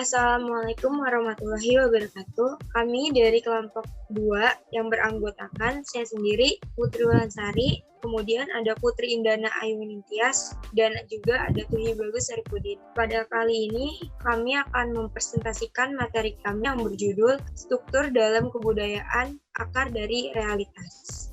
Assalamualaikum warahmatullahi wabarakatuh. Kami dari kelompok 2 yang beranggotakan saya sendiri, Putri Wulansari, kemudian ada Putri Indana Ayu Ningtyas, dan juga ada Tuhi Bagus Saripudin. Pada kali ini, kami akan mempresentasikan materi kami yang berjudul Struktur dalam Kebudayaan Akar dari Realitas.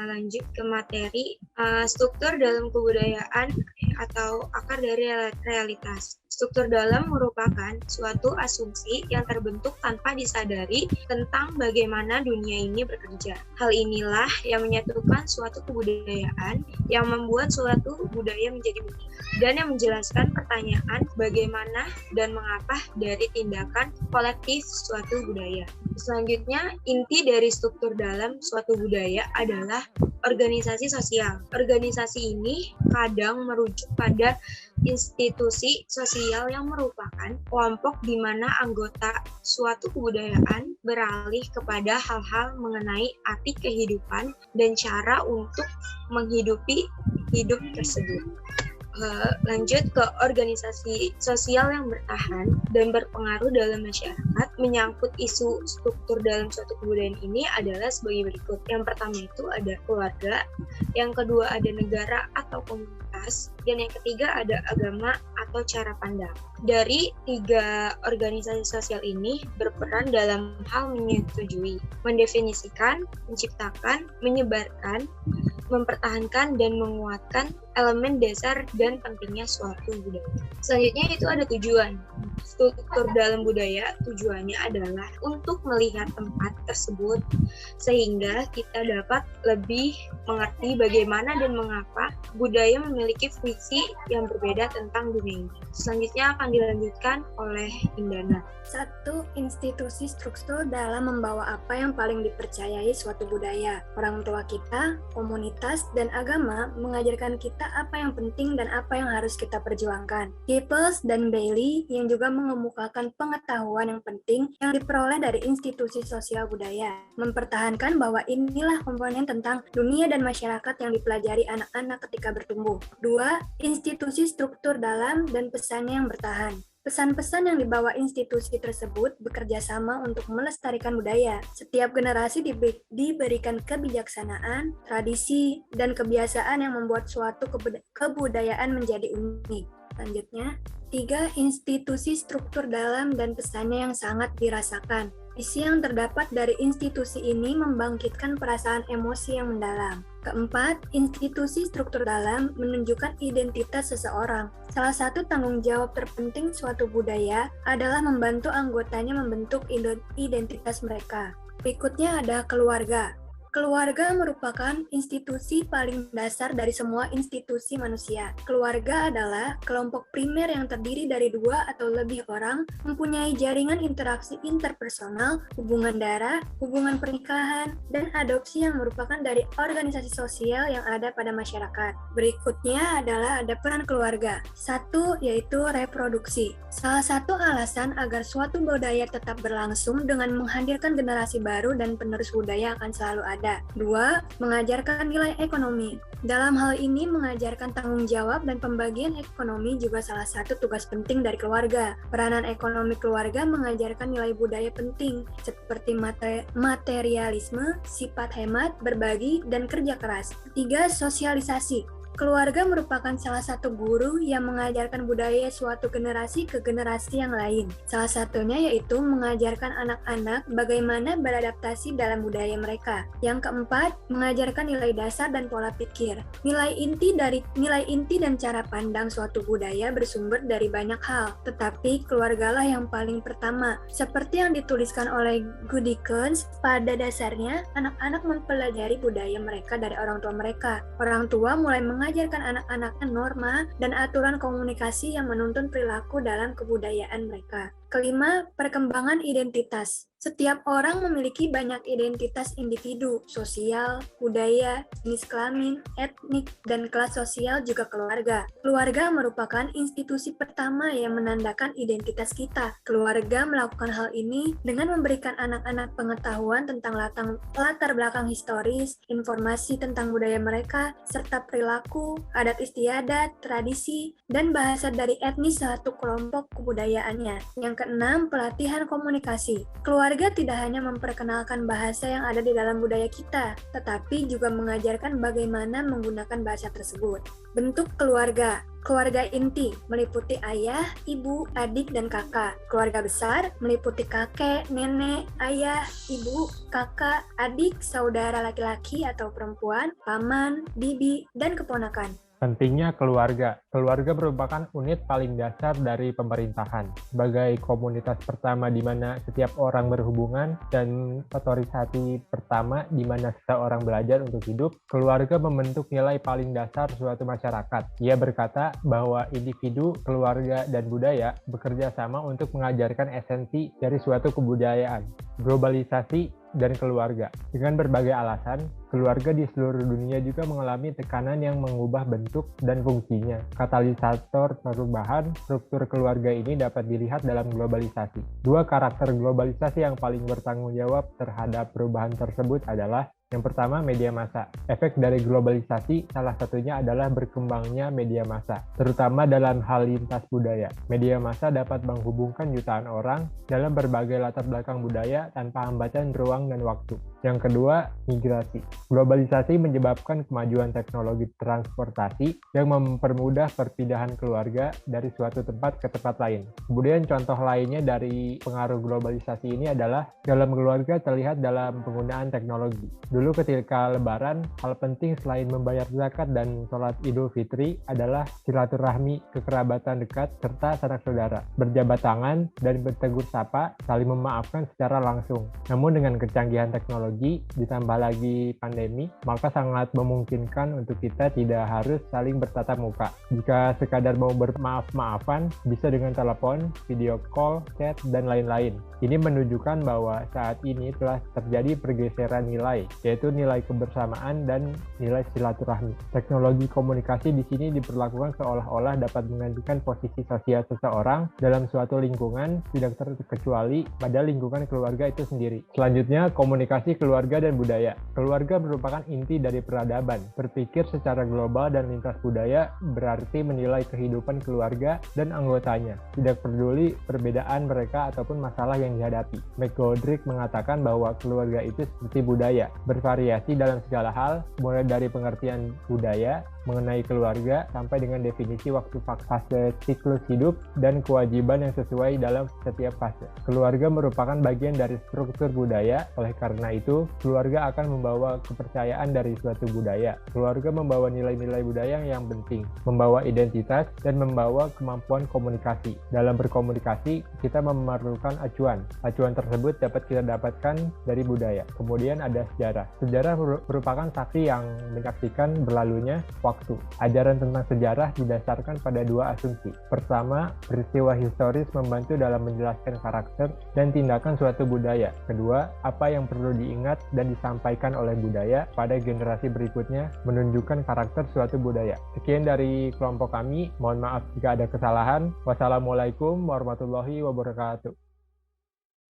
Lanjut ke materi, struktur dalam kebudayaan atau akar dari realitas. Struktur dalam merupakan suatu asumsi yang terbentuk tanpa disadari tentang bagaimana dunia ini bekerja. Hal inilah yang menyatukan suatu kebudayaan, yang membuat suatu budaya menjadi unik, dan yang menjelaskan pertanyaan bagaimana dan mengapa dari tindakan kolektif suatu budaya. Selanjutnya, inti dari struktur dalam suatu budaya adalah organisasi sosial. Organisasi ini kadang merujuk pada institusi sosial yang merupakan kelompok di mana anggota suatu kebudayaan beralih kepada hal-hal mengenai arti kehidupan dan cara untuk menghidupi hidup tersebut. Lanjut ke organisasi sosial yang bertahan dan berpengaruh dalam masyarakat. Menyangkut isu struktur dalam suatu kebudayaan ini adalah sebagai berikut. Yang pertama itu ada keluarga, yang kedua ada negara atau komunitas, dan yang ketiga ada agama atau cara pandang. Dari 3 organisasi sosial ini berperan dalam hal menyetujui, mendefinisikan, menciptakan, menyebarkan, mempertahankan, dan menguatkan elemen dasar dan pentingnya suatu budaya. Selanjutnya itu ada tujuan. Struktur dalam budaya tujuannya adalah untuk melihat tempat tersebut sehingga kita dapat lebih mengerti bagaimana dan mengapa budaya memiliki visi yang berbeda tentang dunia ini. Selanjutnya akan dilanjutkan oleh Indana. 1. Institusi struktur dalam membawa apa yang paling dipercayai suatu budaya. Orang tua kita, komunitas, dan agama mengajarkan kita apa yang penting dan apa yang harus kita perjuangkan. Gaples dan Bailey yang juga mengemukakan pengetahuan yang penting yang diperoleh dari institusi sosial budaya, mempertahankan bahwa inilah komponen tentang dunia dan masyarakat yang dipelajari anak-anak ketika bertumbuh. 2. Institusi struktur dalam dan pesannya yang bertahan. Pesan-pesan yang dibawa institusi tersebut bekerja sama untuk melestarikan budaya. Setiap generasi diberikan kebijaksanaan, tradisi, dan kebiasaan yang membuat suatu kebudayaan menjadi unik. Selanjutnya, 3. Institusi struktur dalam dan pesannya yang sangat dirasakan. Visi yang terdapat dari institusi ini membangkitkan perasaan emosi yang mendalam. Keempat, institusi struktur dalam menunjukkan identitas seseorang. Salah satu tanggung jawab terpenting suatu budaya adalah membantu anggotanya membentuk identitas mereka. Berikutnya ada keluarga. Keluarga merupakan institusi paling dasar dari semua institusi manusia. Keluarga adalah kelompok primer yang terdiri dari 2 atau lebih orang, mempunyai jaringan interaksi interpersonal, hubungan darah, hubungan pernikahan, dan adopsi yang merupakan dari organisasi sosial yang ada pada masyarakat. Berikutnya adalah ada peran keluarga. 1. Yaitu reproduksi. Salah satu alasan agar suatu budaya tetap berlangsung dengan menghadirkan generasi baru dan penerus budaya akan selalu ada. 2. Mengajarkan nilai ekonomi. Dalam hal ini, mengajarkan tanggung jawab dan pembagian ekonomi juga salah satu tugas penting dari keluarga. Peranan ekonomi keluarga mengajarkan nilai budaya penting, seperti materialisme, sifat hemat, berbagi, dan kerja keras. 3. Sosialisasi. Keluarga merupakan salah satu guru yang mengajarkan budaya suatu generasi ke generasi yang lain. Salah satunya yaitu mengajarkan anak-anak bagaimana beradaptasi dalam budaya mereka. Yang keempat, mengajarkan nilai dasar dan pola pikir. Nilai inti dan cara pandang suatu budaya bersumber dari banyak hal, tetapi keluargalah yang paling pertama. Seperti yang dituliskan oleh Goodikens, pada dasarnya anak-anak mempelajari budaya mereka dari orang tua mereka. Orang tua mulai mengajarkan anak-anaknya norma dan aturan komunikasi yang menuntun perilaku dalam kebudayaan mereka. Kelima, perkembangan identitas. Setiap orang memiliki banyak identitas individu, sosial, budaya, jenis kelamin, etnik, dan kelas sosial juga keluarga. Keluarga merupakan institusi pertama yang menandakan identitas kita. Keluarga melakukan hal ini dengan memberikan anak-anak pengetahuan tentang latar belakang historis, informasi tentang budaya mereka, serta perilaku, adat istiadat, tradisi, dan bahasa dari etnis suatu kelompok kebudayaannya. Yang Yang keenam, pelatihan komunikasi. Keluarga tidak hanya memperkenalkan bahasa yang ada di dalam budaya kita, tetapi juga mengajarkan bagaimana menggunakan bahasa tersebut. Bentuk keluarga. Keluarga inti meliputi ayah, ibu, adik, dan kakak. Keluarga besar meliputi kakek, nenek, ayah, ibu, kakak, adik, saudara laki-laki atau perempuan, paman, bibi, dan keponakan. Pentingnya keluarga. Keluarga merupakan unit paling dasar dari pemerintahan. Sebagai komunitas pertama di mana setiap orang berhubungan dan otorisasi pertama di mana seseorang belajar untuk hidup, keluarga membentuk nilai paling dasar suatu masyarakat. Ia berkata bahwa individu, keluarga, dan budaya bekerja sama untuk mengajarkan esensi dari suatu kebudayaan. Globalisasi dan keluarga. Dengan berbagai alasan, keluarga di seluruh dunia juga mengalami tekanan yang mengubah bentuk dan fungsinya. Katalisator perubahan struktur keluarga ini dapat dilihat dalam globalisasi. Dua karakter globalisasi yang paling bertanggung jawab terhadap perubahan tersebut adalah yang pertama, media massa. Efek dari globalisasi salah satunya adalah berkembangnya media massa, terutama dalam hal lintas budaya. Media massa dapat menghubungkan jutaan orang dalam berbagai latar belakang budaya tanpa hambatan ruang dan waktu. Yang kedua, migrasi. Globalisasi menyebabkan kemajuan teknologi transportasi yang mempermudah perpindahan keluarga dari suatu tempat ke tempat lain. Kemudian contoh lainnya dari pengaruh globalisasi ini adalah dalam keluarga terlihat dalam penggunaan teknologi. Dulu ketika Lebaran, hal penting selain membayar zakat dan sholat Idul Fitri adalah silaturahmi, kekerabatan dekat, serta sanak saudara. Berjabat tangan dan bertegur sapa, saling memaafkan secara langsung. Namun dengan kecanggihan teknologi, ditambah lagi pandemi, maka sangat memungkinkan untuk kita tidak harus saling bertatap muka. Jika sekadar mau bermaaf-maafan, bisa dengan telepon, video call, chat, dan lain-lain. Ini menunjukkan bahwa saat ini telah terjadi pergeseran nilai, yaitu nilai kebersamaan dan nilai silaturahmi. Teknologi komunikasi di sini diperlakukan seolah-olah dapat menggantikan posisi sosial seseorang dalam suatu lingkungan, tidak terkecuali pada lingkungan keluarga itu sendiri. Selanjutnya, komunikasi keluarga dan budaya. Keluarga merupakan inti dari peradaban. Berpikir secara global dan lintas budaya berarti menilai kehidupan keluarga dan anggotanya, tidak peduli perbedaan mereka ataupun masalah yang dihadapi. McGoldrick mengatakan bahwa keluarga itu seperti budaya, bervariasi dalam segala hal, mulai dari pengertian budaya mengenai keluarga sampai dengan definisi waktu fase siklus hidup dan kewajiban yang sesuai dalam setiap fase. Keluarga merupakan bagian dari struktur budaya, oleh karena itu, keluarga akan membawa kepercayaan dari suatu budaya. Keluarga membawa nilai-nilai budaya yang penting, membawa identitas, dan membawa kemampuan komunikasi. Dalam berkomunikasi, kita memerlukan acuan. Acuan tersebut dapat kita dapatkan dari budaya. Kemudian ada sejarah. Sejarah merupakan saksi yang menyaksikan berlalunya waktu. Ajaran tentang sejarah didasarkan pada dua asumsi. Pertama, peristiwa historis membantu dalam menjelaskan karakter dan tindakan suatu budaya. Kedua, apa yang perlu diingat dan disampaikan oleh budaya pada generasi berikutnya menunjukkan karakter suatu budaya. Sekian dari kelompok kami. Mohon maaf jika ada kesalahan. Wassalamualaikum warahmatullahi wabarakatuh.